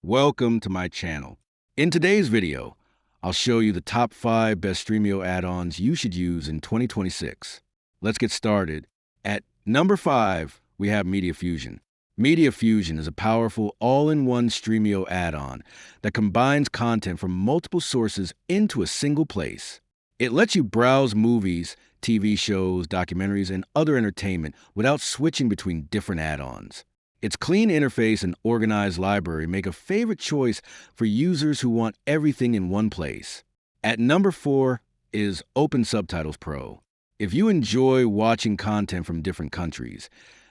Welcome to my channel. In today's video, I'll show you the top 5 best Stremio add-ons you should use in 2026. Let's get started. At number 5, we have Media Fusion. Media Fusion is a powerful all-in-one Stremio add-on that combines content from multiple sources into a single place. It lets you browse movies, TV shows, documentaries, and other entertainment without switching between different add-ons. Its clean interface and organized library make a favorite choice for users who want everything in one place. At number 4 is Open Subtitles Pro. If you enjoy watching content from different countries,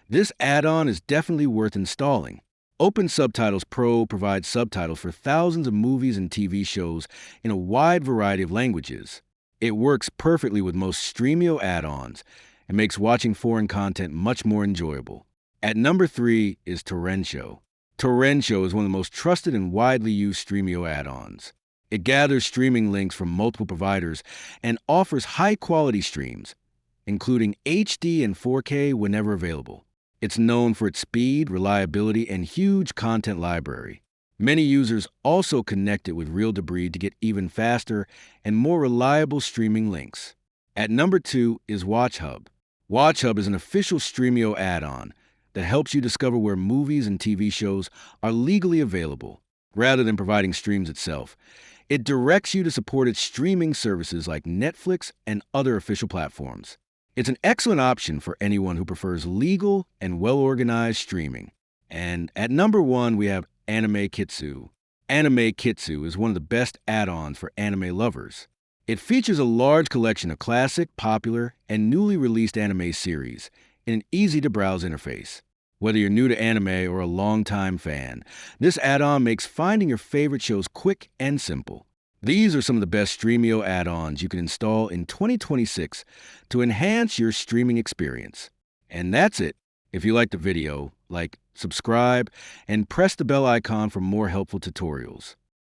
this add-on is definitely worth installing. Open Subtitles Pro provides subtitles for thousands of movies and TV shows in a wide variety of languages. It works perfectly with most Stremio add-ons and makes watching foreign content much more enjoyable. At number 3 is Torrentio. Torrentio is one of the most trusted and widely used Stremio add-ons. It gathers streaming links from multiple providers and offers high-quality streams, including HD and 4K whenever available. It's known for its speed, reliability, and huge content library. Many users also connect it with Real Debris to get even faster and more reliable streaming links. At number 2 is WatchHub. WatchHub is an official Stremio add-on that helps you discover where movies and TV shows are legally available, rather than providing streams itself. It directs you to supported streaming services like Netflix and other official platforms. It's an excellent option for anyone who prefers legal and well-organized streaming. And at number 1, we have Anime Kitsu. Anime Kitsu is one of the best add-ons for anime lovers. It features a large collection of classic, popular, and newly released anime series in an easy-to-browse interface. Whether you're new to anime or a longtime fan, this add-on makes finding your favorite shows quick and simple. These are some of the best Stremio add-ons you can install in 2026 to enhance your streaming experience. And that's it. If you liked the video, like, subscribe, and press the bell icon for more helpful tutorials.